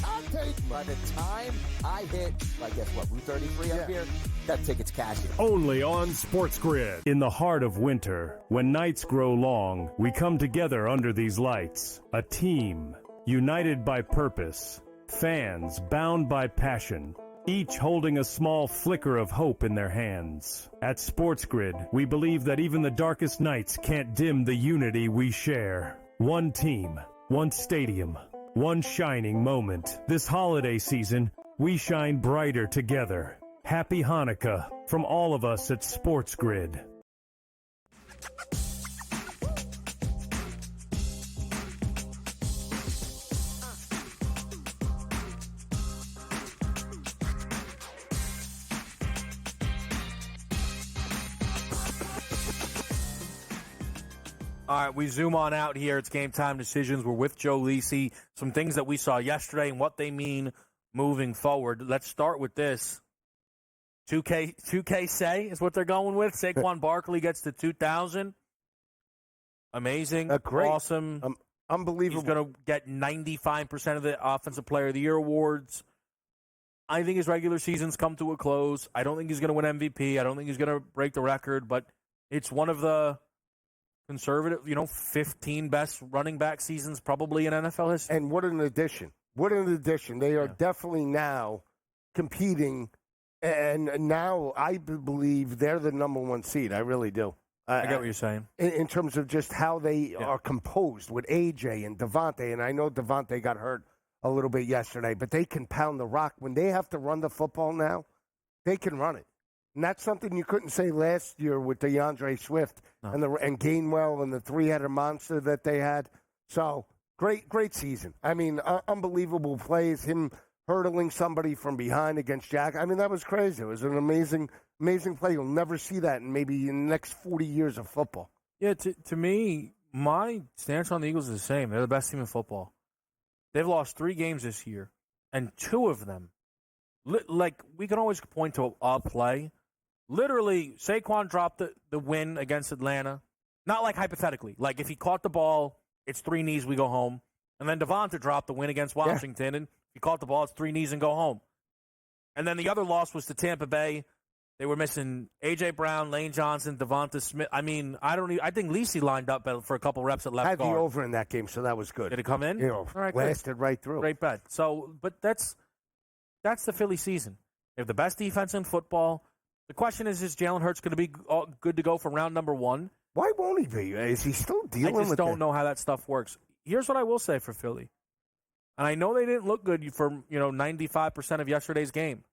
By the time I hit, I guess what, Route 33 up here, that ticket's cashing. Only on SportsGrid. In the heart of winter, when nights grow long, we come together under these lights. A team, united by purpose. Fans bound by passion. Each holding a small flicker of hope in their hands. At SportsGrid, we believe that even the darkest nights can't dim the unity we share. One team, one stadium, one shining moment. This holiday season, we shine brighter together. Happy Hanukkah from all of us at SportsGrid. All right, we zoom on out here. It's Game Time Decisions. We're with Joe Lisi. Some things that we saw yesterday and what they mean moving forward. Let's start with this. 2K say is what they're going with. Saquon Barkley gets to 2,000. Amazing. Great. Awesome. Unbelievable. He's going to get 95% of the Offensive Player of the Year awards. I think his regular season's come to a close. I don't think he's going to win MVP. I don't think he's going to break the record, but it's one of the conservative, 15 best running back seasons probably in NFL history. And what an addition. They are definitely now competing And now I believe they're the number one seed. I really do. I get what you're saying. In terms of just how they are composed with AJ and Devontae. And I know Devontae got hurt a little bit yesterday, but they can pound the rock. When they have to run the football now, they can run it. And that's something you couldn't say last year with DeAndre Swift and Gainwell and the three-headed monster that they had. So, great season. I mean, unbelievable plays. Him hurdling somebody from behind against Jack. I mean, that was crazy. It was an amazing play. You'll never see that in maybe in the next 40 years of football. Yeah, to me, my stance on the Eagles is the same. They're the best team in football. They've lost 3 games this year, and 2 of them, like, we can always point to a play. Literally, Saquon dropped the win against Atlanta. Not like hypothetically. Like, if he caught the ball, it's 3 knees, we go home. And then Devonta dropped the win against Washington, and he caught the ball, it's 3 knees and go home. And then the other loss was to Tampa Bay. They were missing A.J. Brown, Lane Johnson, Devonta Smith. I mean, I think Lisi lined up for a couple reps at left guard. I had the over in that game, so that was good. Did it come in? You know, all right, lasted right through. Great bet. So, but that's the Philly season. They have the best defense in football. The question is Jalen Hurts going to be good to go for round number 1? Why won't he be? Is he still dealing with it? I just don't know how that stuff works. Here's what I will say for Philly. And I know they didn't look good for 95% of yesterday's game.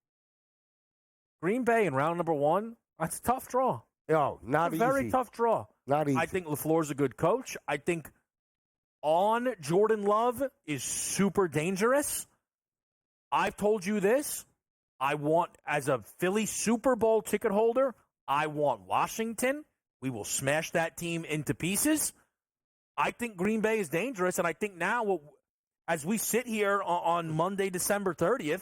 Green Bay in round number 1, that's a tough draw. No, not easy. Very tough draw. Not easy. I think LaFleur's a good coach. I think on Jordan Love is super dangerous. I've told you this. I want, as a Philly Super Bowl ticket holder, I want Washington. We will smash that team into pieces. I think Green Bay is dangerous, and I think now, as we sit here on Monday, December 30th,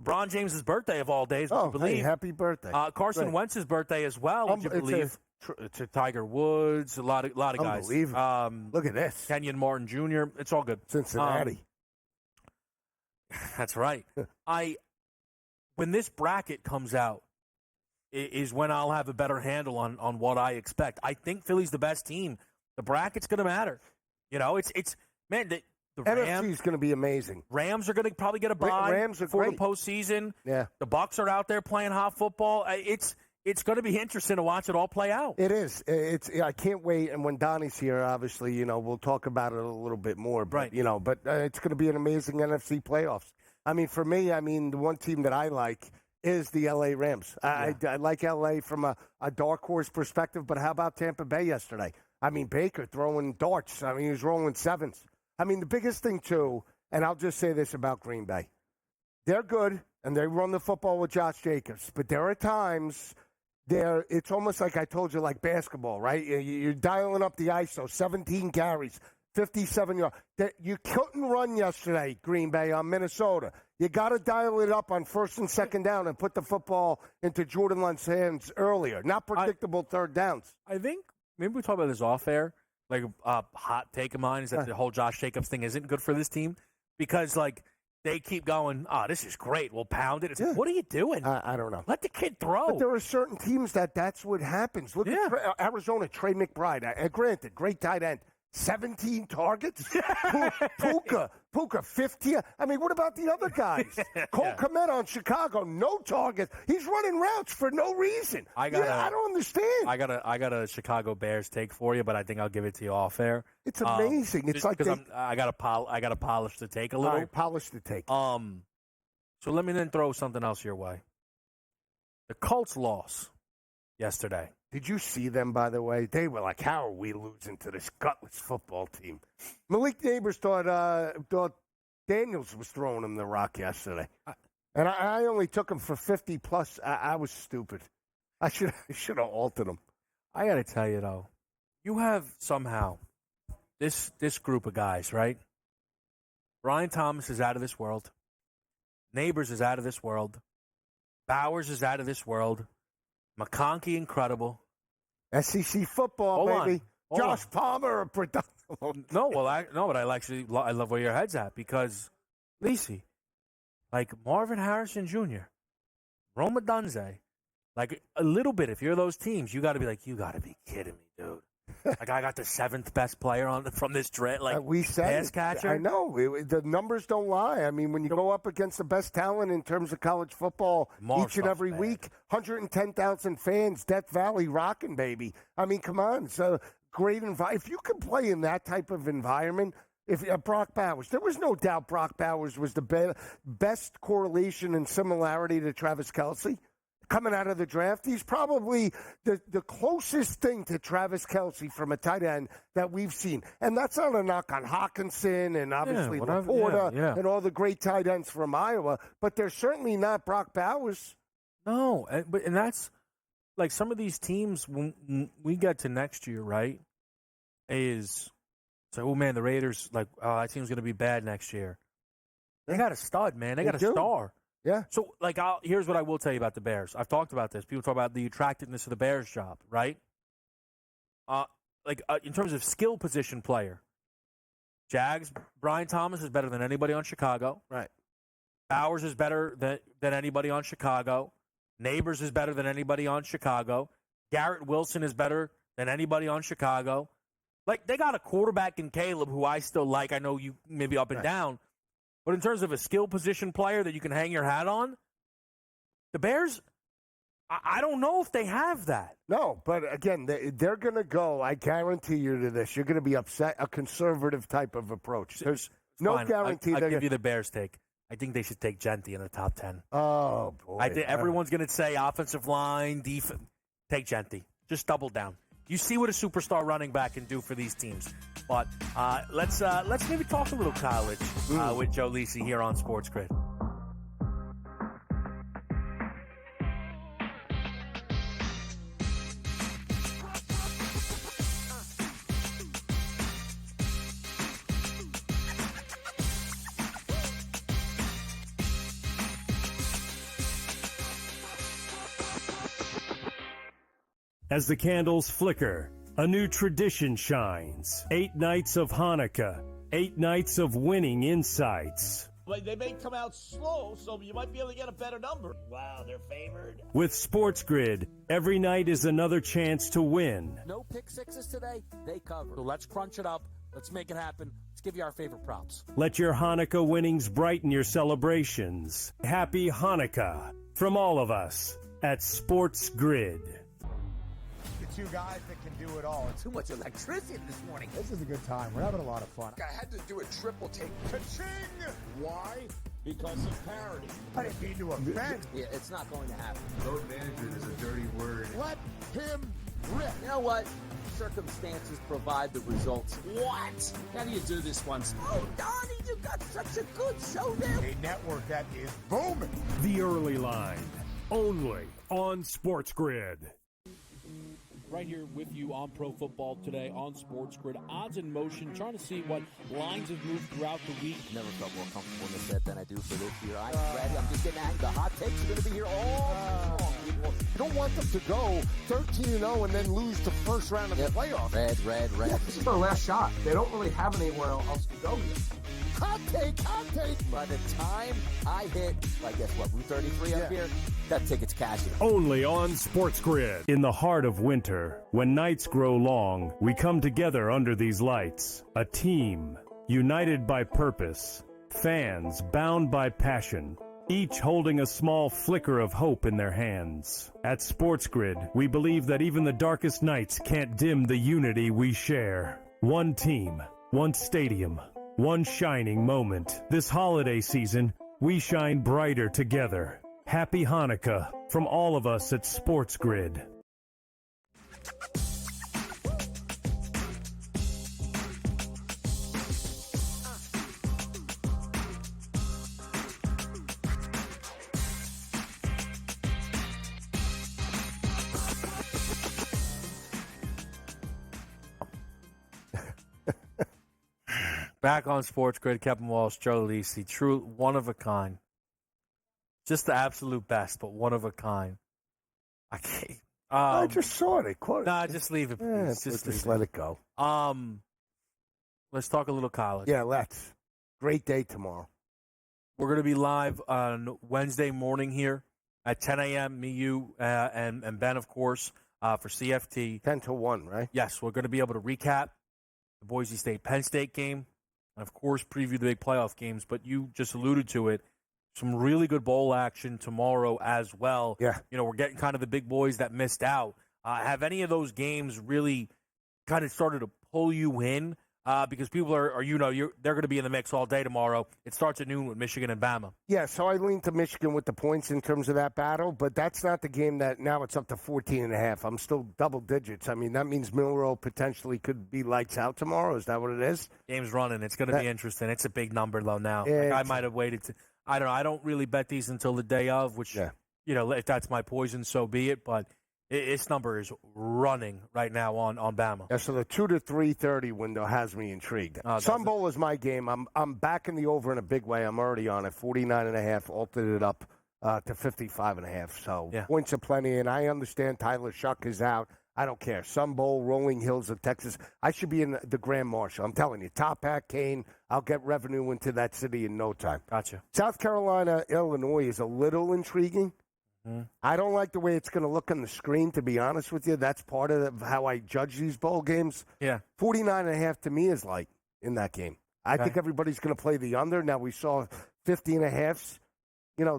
LeBron James' birthday of all days, would you believe? Hey, happy birthday. Carson Wentz's birthday as well, would you believe? It's a Tiger Woods, a lot of guys. Unbelievable. Look at this. Kenyon Martin Jr., it's all good. Cincinnati. That's right. When this bracket comes out is when I'll have a better handle on what I expect. I think Philly's the best team. The bracket's going to matter. It's man, the NFC is going to be amazing. Rams are going to probably get a bye Rams are for great. the postseason. Yeah. The Bucs are out there playing hot football. It's going to be interesting to watch it all play out. It is. I can't wait. And when Donnie's here, obviously, we'll talk about it a little bit more. But, right. But it's going to be an amazing NFC playoffs. I mean, for me, the one team that I like is the L.A. Rams. I like L.A. from a dark horse perspective, but how about Tampa Bay yesterday? I mean, Baker throwing darts. I mean, he was rolling sevens. I mean, the biggest thing, too, and I'll just say this about Green Bay. They're good, and they run the football with Josh Jacobs, but there are times it's almost like I told you, like basketball, right? You're dialing up the ISO, 17 carries. 57 yards. You couldn't run yesterday, Green Bay, on Minnesota. You got to dial it up on first and second down and put the football into Jordan Love's hands earlier. Not predictable third downs. I think maybe we talk about this off air. Like a hot take of mine is that the whole Josh Jacobs thing isn't good for this team because they keep going, this is great. We'll pound it. It's like, what are you doing? I don't know. Let the kid throw. But there are certain teams that's what happens. Look at Arizona, Trey McBride. Granted, great tight end. 17 targets? Puka, 15. I mean, what about the other guys? Cole Kmet on Chicago, no targets. He's running routes for no reason. I don't understand. I got a Chicago Bears take for you, but I think I'll give it to you off air. It's amazing. It's like I got to polish the take a little. All right, polish the take. So let me then throw something else your way. The Colts loss yesterday. Did you see them, by the way? They were like, how are we losing to this gutless football team? Malik Neighbors thought Daniels was throwing him the rock yesterday. And I only took him for 50-plus. I was stupid. I should have altered him. I got to tell you, though, you have somehow this group of guys, right? Brian Thomas is out of this world. Neighbors is out of this world. Bowers is out of this world. McConkey, incredible. SEC football, baby. Josh Palmer, a production. No, but I love where your head's at because, Lisi, like Marvin Harrison Jr., Rome Odunze, like a little bit, if you're those teams, you got to be like, you got to be kidding me, dude. Like, I got the 7th best player from this draft. Like, we said pass catcher. I know. The numbers don't lie. I mean, when you go up against the best talent in terms of college football each and every week, 110,000 fans, Death Valley rocking, baby. I mean, come on. It's a great environment. If you can play in that type of environment, if Brock Bowers, there was no doubt Brock Bowers was the best correlation and similarity to Travis Kelce. Coming out of the draft, he's probably the closest thing to Travis Kelce from a tight end that we've seen. And that's not a knock on Hawkinson and obviously Laporta and all the great tight ends from Iowa, but they're certainly not Brock Bowers. No, and that's like some of these teams, when we get to next year, right, is so, oh, man, the Raiders, like, that team's going to be bad next year. They got a stud, man. They got a star. Yeah. So, like, here's what I will tell you about the Bears. I've talked about this. People talk about the attractiveness of the Bears job, right? In terms of skill position player, Jags, Brian Thomas is better than anybody on Chicago. Right. Bowers is better than anybody on Chicago. Neighbors is better than anybody on Chicago. Garrett Wilson is better than anybody on Chicago. Like, they got a quarterback in Caleb who I still like. I know you maybe up and down. But in terms of a skill position player that you can hang your hat on, the Bears, I don't know if they have that. No, but again, they're going to go, I guarantee you to this, you're going to be upset, a conservative type of approach. There's no guarantee. I'll give you the Bears take. I think they should take Gentry in the top 10. Oh, boy. I think everyone's going to say offensive line, defense. Take Gentry. Just double down. You see what a superstar running back can do for these teams. But let's maybe talk a little college with Joe Lisi here on SportsGrid. As the candles flicker, a new tradition shines. 8 nights of Hanukkah, 8 nights of winning insights. Like, they may come out slow, so you might be able to get a better number. Wow, they're favored. With SportsGrid, every night is another chance to win. No pick sixes today, they cover. So let's crunch it up. Let's make it happen. Let's give you our favorite props. Let your Hanukkah winnings brighten your celebrations. Happy Hanukkah from all of us at SportsGrid. Two guys that can do it all. Too much electricity this morning. This is a good time. We're having a lot of fun. I had to do a triple take. Ka-ching! Why? Because of parity. I didn't mean to offend. Yeah, it's not going to happen. Load management is a dirty word. Let him rip. You know what? Circumstances provide the results. What? How do you do this one? Oh, Donnie, you got such a good show there. A network that is booming. The Early Line, only on SportsGrid. Right here with you on Pro Football Today on SportsGrid. Odds in motion, trying to see what lines have moved throughout the week. Never felt more comfortable in this set than I do for this year. I'm ready. I'm just getting angry. The hot takes are going to be here all long. You don't want them to go 13-0 and then lose the first round of the playoffs. Red. Yeah, this is their last shot. They don't really have anywhere else to go here. Hot take. By the time I hit, I guess what, Route 33 up here, that ticket's cashing. Only on SportsGrid. In the heart of winter, when nights grow long, we come together under these lights. A team, united by purpose. Fans, bound by passion. Each holding a small flicker of hope in their hands. At SportsGrid, we believe that even the darkest nights can't dim the unity we share. One team, one stadium, one shining moment. This holiday season, we shine brighter together. Happy Hanukkah from all of us at SportsGrid. Back on SportsGrid, Kevin Walsh, Joe Lisi, true one of a kind. Just the absolute best, but one of a kind. I can't. I just saw it. Nah, just leave it, please. Just let it go. Let's talk a little college. Yeah, let's. Great day tomorrow. We're going to be live on Wednesday morning here at 10 a.m. Me, you, and Ben, of course, for CFT. 10-1, right? Yes, we're going to be able to recap the Boise State-Penn State game, and, of course, preview the big playoff games. But you just alluded to it. Some really good bowl action tomorrow as well. Yeah. We're getting kind of the big boys that missed out. Have any of those games really kind of started to pull you in? Because people they're going to be in the mix all day tomorrow. It starts at noon with Michigan and Bama. Yeah, so I lean to Michigan with the points in terms of that battle, but that's not the game that now it's up to 14.5. I'm still double digits. I mean, that means Milroe potentially could be lights out tomorrow. Is that what it is? Game's running. It's going to be interesting. It's a big number, though, now. Yeah, I might have waited to – I don't know. I don't really bet these until the day of, which, if that's my poison, so be it. But its number is running right now on Bama. Yeah, so the 2 to 3:30 window has me intrigued. Sun Bowl is my game. I'm backing the over in a big way. I'm already on it. 49.5, altered it up to 55.5. So points are plenty, and I understand Tyler Shuck is out. I don't care. Sun Bowl, Rolling Hills of Texas. I should be in the Grand Marshal. I'm telling you, Top Hat, Kane, I'll get revenue into that city in no time. Gotcha. South Carolina, Illinois is a little intriguing. Mm-hmm. I don't like the way it's going to look on the screen, to be honest with you. That's part of how I judge these bowl games. Yeah. 49.5 to me is light in that game. I think everybody's going to play the under. Now, we saw 50.5s,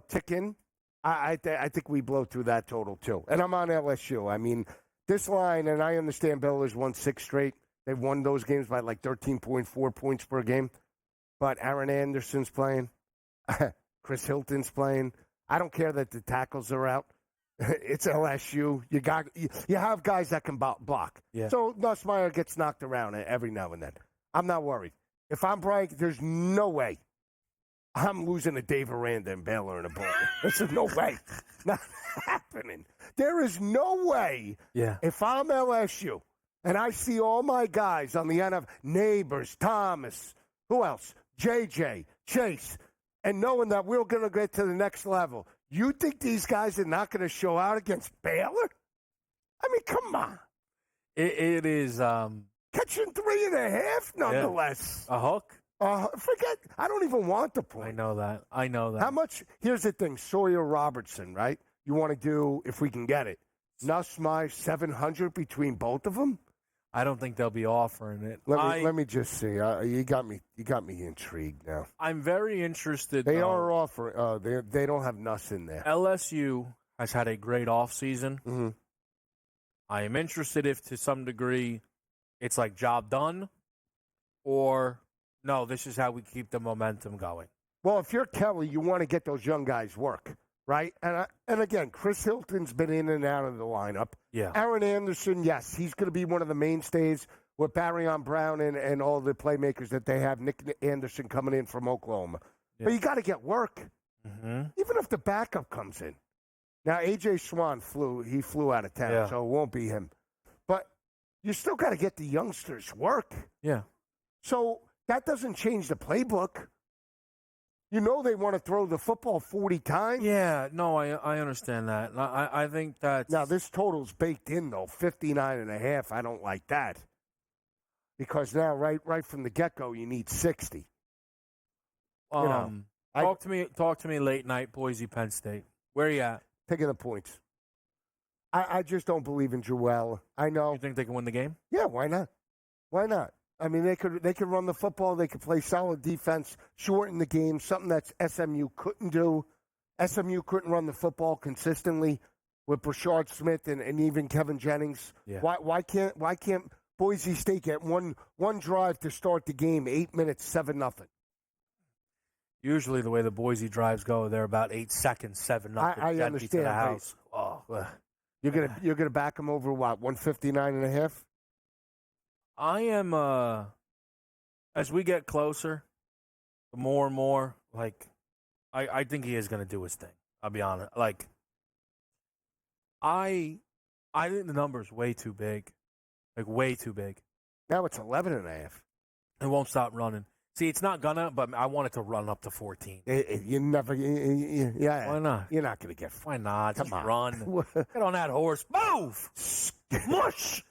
tick in. I think we blow through that total, too. And I'm on LSU. I mean, this line, and I understand Baylor's won 6 straight. They've won those games by like 13.4 points per game. But Aaron Anderson's playing. Chris Hilton's playing. I don't care that the tackles are out. It's LSU. You have guys that can block. Yeah. So Nussmeier gets knocked around every now and then. I'm not worried. If I'm Brian, there's no way I'm losing to Dave Aranda and Baylor in a bowl. There's no way. Not happening. There is no way. Yeah. If I'm LSU and I see all my guys on the NFL, Neighbors, Thomas, who else? JJ, Chase, and knowing that we're going to get to the next level, you think these guys are not going to show out against Baylor? I mean, come on. It is catching 3.5, nonetheless. A hook? Forget. I don't even want the point. I know that. How much? Here's the thing. Sawyer Robertson, right? You want to do, if we can get it, Nussmeier 700 between both of them? I don't think they'll be offering it. Let me just see. You got me intrigued now. I'm very interested. They are offering. They don't have Nuss in there. LSU has had a great offseason. Mm-hmm. I am interested if, to some degree, it's like job done, or no, this is how we keep the momentum going. Well, if you're Kelly, you want to get those young guys work, right? And again, Chris Hilton's been in and out of the lineup. Yeah. Aaron Anderson, yes, he's going to be one of the mainstays with Barryon Brown and all the playmakers that they have. Nick Anderson coming in from Oklahoma. Yeah. But you got to get work, even if the backup comes in. Now, A.J. Swan flew out of town, so it won't be him. But you still got to get the youngsters work. Yeah. So that doesn't change the playbook. You know they want to throw the football 40 times. Yeah, no, I understand that. I think that. Now, this total's baked in, though, 59.5. I don't like that. Because now, right from the get-go, you need 60. Talk to me late night, Boise, Penn State. Where are you at? Taking the points. I just don't believe in Jewell. I know. You think they can win the game? Yeah, why not? Why not? I mean, they could run the football. They could play solid defense, shorten the game, something that SMU couldn't do. SMU couldn't run the football consistently with Brashard Smith and even Kevin Jennings. Yeah. Why can't Boise State get one drive to start the game, 8 minutes, 7-0? Usually the way the Boise drives go, they're about 8 seconds, 7-0. I understand. To the house. You're gonna back them over what, 159.5? I am, as we get closer, more and more, I think he is going to do his thing. I'll be honest. I think the number's way too big. Way too big. Now it's 11.5. It won't stop running. See, it's not gonna, but I want it to run up to 14. You never, yeah. Why not? You're not going to get. Why not? Come on. Run. Get on that horse. Move. Mush.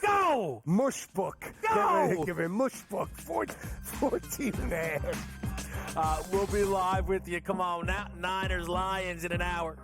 Go! Mush book. Go! Give him mush book 14.5. We'll be live with you. Come on now. Niners, Lions in an hour.